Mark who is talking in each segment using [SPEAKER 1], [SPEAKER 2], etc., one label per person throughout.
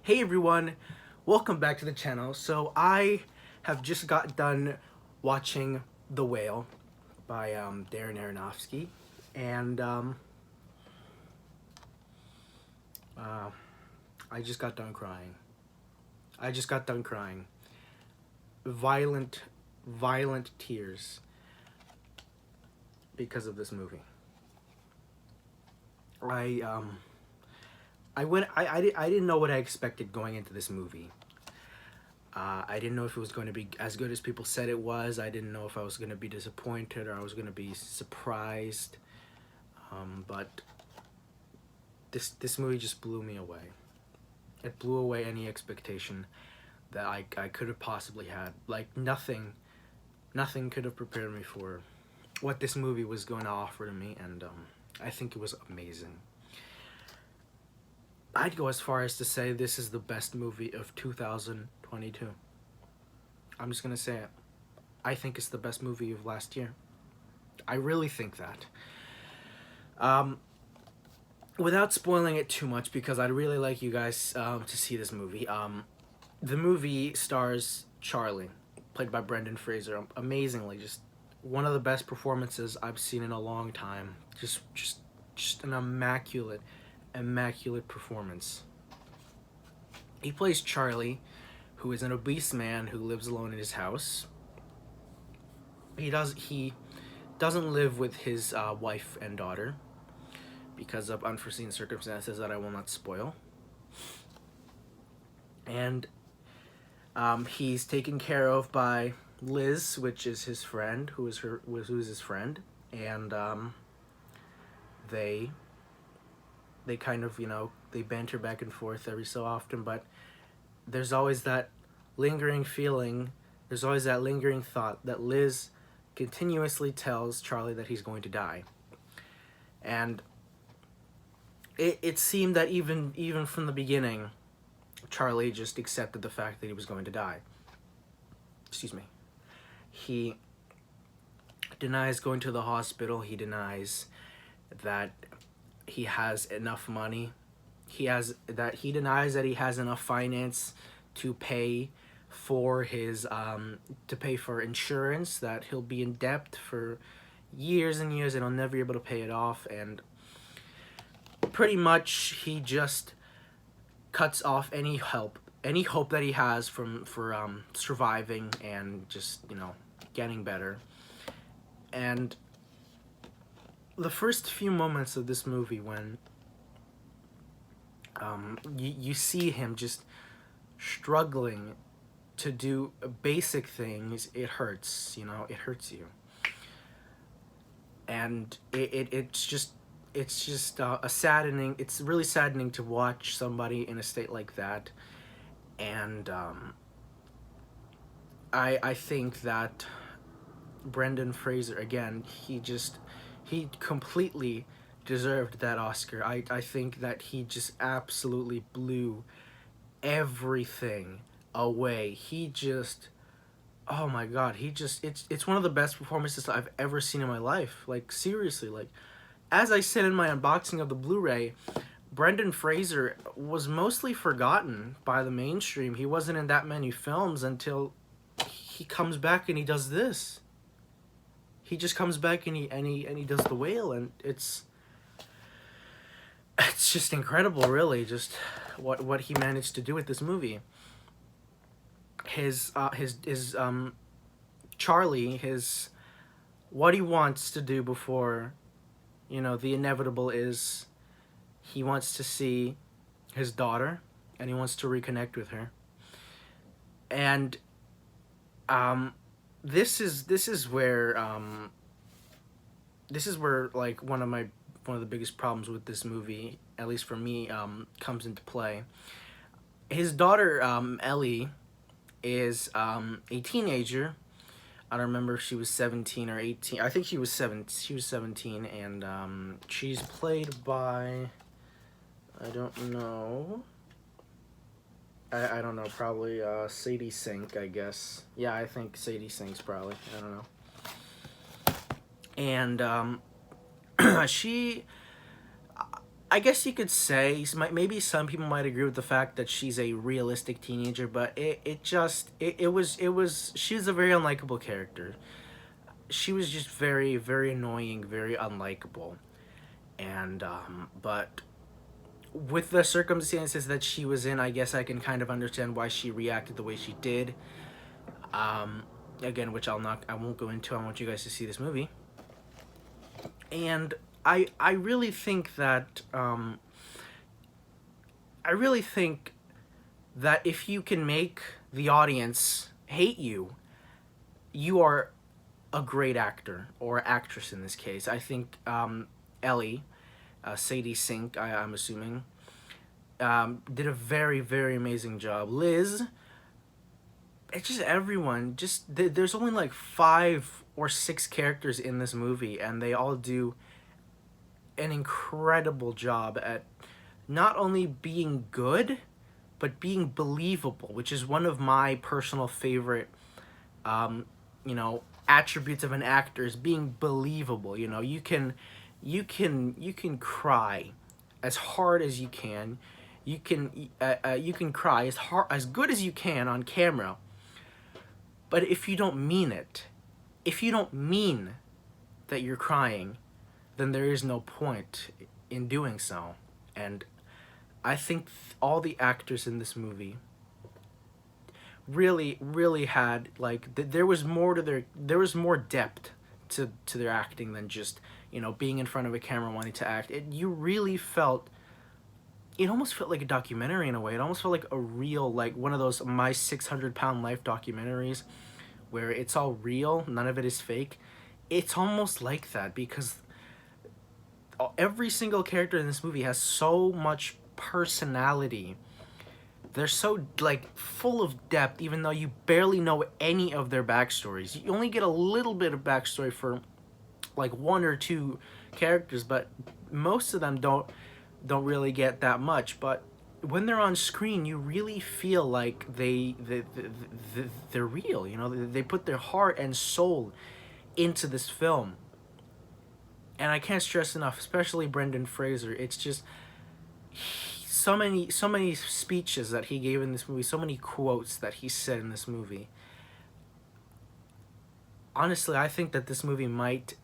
[SPEAKER 1] Hey everyone, welcome back to the channel. So I have just got done watching The Whale by Darren Arokofsky, and I just got done crying. I just got done crying. Violent tears because of this movie. I didn't know what I expected going into this movie. I didn't know if it was going to be as good as people said it was. I didn't know if I was going to be disappointed or I was going to be surprised. But this movie just blew me away. It blew away any expectation that I could have possibly had. Like nothing could have prepared me for what this movie was going to offer to me, and I think it was amazing. I'd go as far as to say this is the best movie of 2022. I'm just gonna say it. I think it's the best movie of last year. I really think that. Without spoiling it too much, because I'd really like you guys to see this movie. The movie stars Charlie, played by Brendan Fraser, amazingly. Just one of the best performances I've seen in a long time. Just an immaculate performance. He plays Charlie, who is an obese man who lives alone in his house. He doesn't live with his wife and daughter because of unforeseen circumstances that I will not spoil. And he's taken care of by Liz, which is his friend, who's his friend, and they kind of, they banter back and forth every so often, but there's always that lingering feeling, there's always that lingering thought that Liz continuously tells Charlie that he's going to die. And it seemed that even from the beginning, Charlie just accepted the fact that he was going to die. Excuse me. He denies going to the hospital. He denies that he has enough money. He denies that he has enough finance to pay for his for insurance, that he'll be in debt for years and years and he'll never be able to pay it off, and pretty much he just cuts off any hope that he has for surviving and just, getting better. And the first few moments of this movie, when you see him just struggling to do basic things, it hurts, it hurts you. And it's just a saddening, it's really saddening to watch somebody in a state like that. And I think that Brendan Fraser, again, he completely deserved that Oscar. I think that he just absolutely blew everything away. He just, oh my god, it's one of the best performances I've ever seen in my life. Like, seriously, like, as I said in my unboxing of the Blu-ray, Brendan Fraser was mostly forgotten by the mainstream. He wasn't in that many films until he comes back and he does this. He just comes back and he does The Whale, and it's just incredible, really, just what he managed to do with this movie. His Charlie, what he wants to do before, the inevitable is he wants to see his daughter and he wants to reconnect with her. And this is where like one of the biggest problems with this movie, at least for me, comes into play. His daughter, Ellie, is a teenager. I don't remember if she was 17 or 18. I think she was 17, and she's played by, I don't know, probably Sadie Sink, I guess. Yeah, I think Sadie Sink's probably, I don't know. And she, I guess you could say maybe some people might agree with the fact that she's a realistic teenager, but it was she was a very unlikable character. She was just very annoying, very unlikable, and but with the circumstances that she was in, I guess I can kind of understand why she reacted the way she did. Um, Again, which I won't go into. I want you guys to see this movie, and I really think that I really think that if you can make the audience hate you, you are a great actor or actress in this case. I think Ellie, Sadie Sink, I'm assuming, did a very amazing job. Liz, it's just everyone. There's only like 5 or 6 characters in this movie, and they all do an incredible job at not only being good, but being believable, which is one of my personal favorite, um, attributes of an actor is being believable. You can cry as hard as you can. You can cry as good as you can on camera. But if you don't mean it, if you don't mean that you're crying, then there is no point in doing so. And I think all the actors in this movie really had like there was more to there was more depth to their acting than just being in front of a camera wanting to act. You really felt it almost felt like a documentary in a way. It almost felt like a real, like one of those My 600 Pound Life documentaries where it's all real, none of it is fake. It's almost like that because every single character in this movie has so much personality. They're so like full of depth, even though you barely know any of their backstories. You only get a little bit of backstory for like 1 or 2 characters, but most of them don't really get that much. But when they're on screen, you really feel like they're real. They put their heart and soul into this film, and I can't stress enough, especially Brendan Fraser. It's just so many speeches that he gave in this movie, so many quotes that he said in this movie. Honestly, I think that this movie might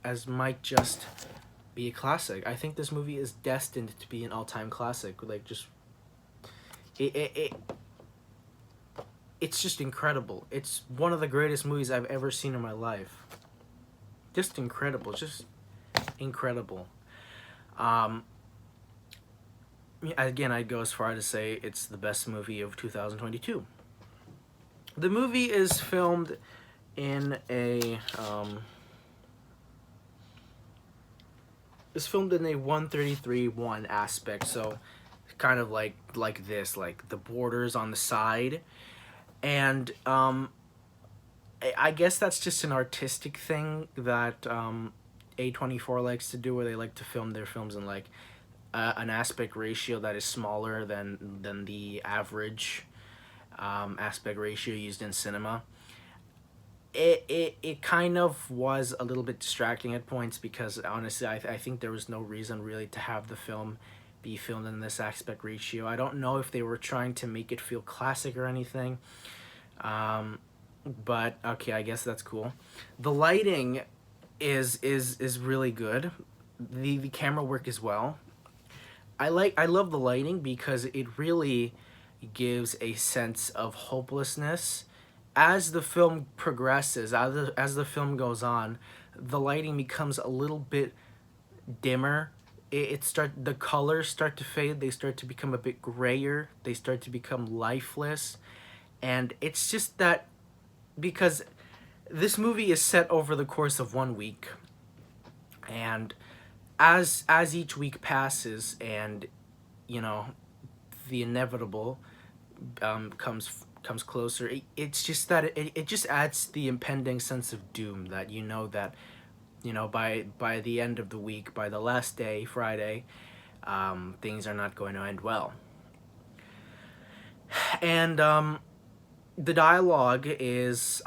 [SPEAKER 1] just be a classic. I think this movie is destined to be an all-time classic. Like just it it's just incredible. It's one of the greatest movies I've ever seen in my life. Just incredible, just incredible. Um, Again, I'd go as far to say it's the best movie of 2022. The movie is filmed in a 133:1 aspect, so kind of like this, like the borders on the side, and I guess that's just an artistic thing that A24 likes to do, where they like to film their films in like an aspect ratio that is smaller than the average aspect ratio used in cinema. It kind of was a little bit distracting at points because honestly I think there was no reason really to have the film be filmed in this aspect ratio. I don't know if they were trying to make it feel classic or anything, but okay, I guess that's cool. The lighting is really good. The camera work as well. I love the lighting because it really gives a sense of hopelessness as the film progresses. As the film goes on, the lighting becomes a little bit dimmer. The colors start to fade. They start to become a bit grayer. They start to become lifeless, and it's just that because this movie is set over the course of 1 week, and as each week passes and you know the inevitable comes closer, it's just that it just adds the impending sense of doom that that by the end of the week, by the last day, Friday, things are not going to end well. And the dialogue is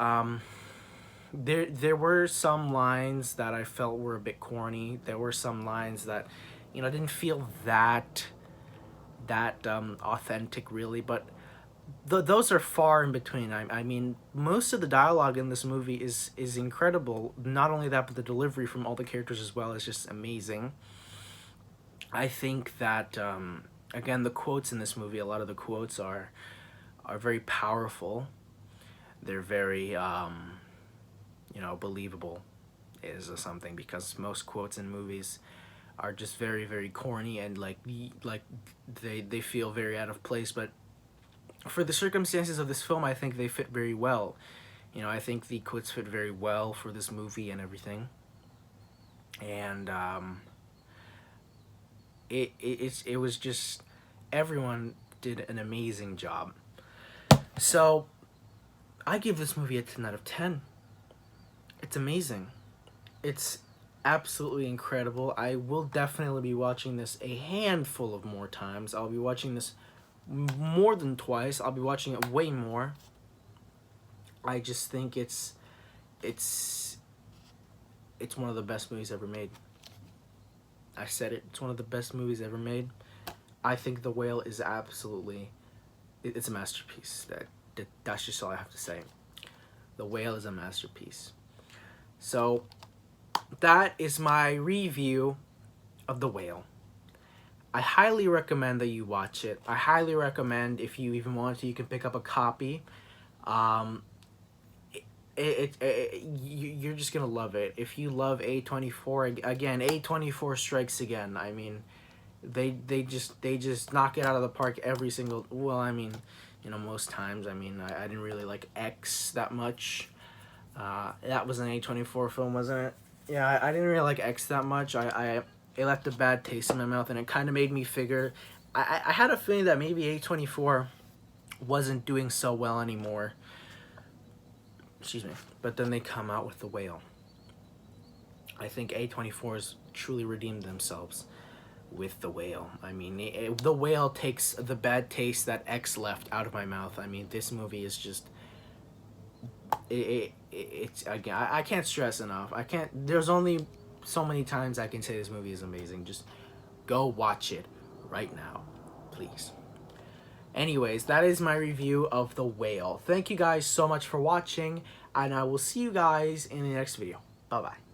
[SPEAKER 1] there were some lines that I felt were a bit corny. There were some lines that you know, didn't feel that authentic really, but those are far in between. I mean, most of the dialogue in this movie is incredible. Not only that, but the delivery from all the characters as well is just amazing. I think that again, the quotes in this movie, a lot of the quotes are very powerful. They're very you know, believable is something, because most quotes in movies are just very corny and like they feel very out of place, but for the circumstances of this film, I think they fit very well. You know, I think the quotes fit very well for this movie and everything. And it was just, everyone did an amazing job. So I give this movie a 10 out of 10. It's amazing. It's absolutely incredible. I will definitely be watching this a handful of more times. I'll be watching this more than twice. I'll be watching it way more. I just think it's one of the best movies ever made. I said it. It's one of the best movies ever made. I think The Whale is absolutely, it's a masterpiece. That's just all I have to say. The Whale is a masterpiece. So that is my review of The Whale. I highly recommend that you watch it. I highly recommend, if you even want to, you can pick up a copy. You're just gonna love it. If you love A24, again, A24 strikes again. I mean, they just knock it out of the park every single. Well, I mean, you know, most times. I mean, I didn't really like X that much. That was an A24 film, wasn't it? Yeah, I didn't really like X that much. It left a bad taste in my mouth, and it kind of made me figure. I had a feeling that maybe A24 wasn't doing so well anymore. Excuse me. But then they come out with The Whale. I think A24's truly redeemed themselves with The Whale. I mean, The Whale takes the bad taste that X left out of my mouth. I mean, this movie is just... It's again, I can't stress enough. There's only so many times I can say this movie is amazing. Just go watch it right now, please. Anyways, that is my review of The Whale. Thank you guys so much for watching, and I will see you guys in the next video. Bye bye.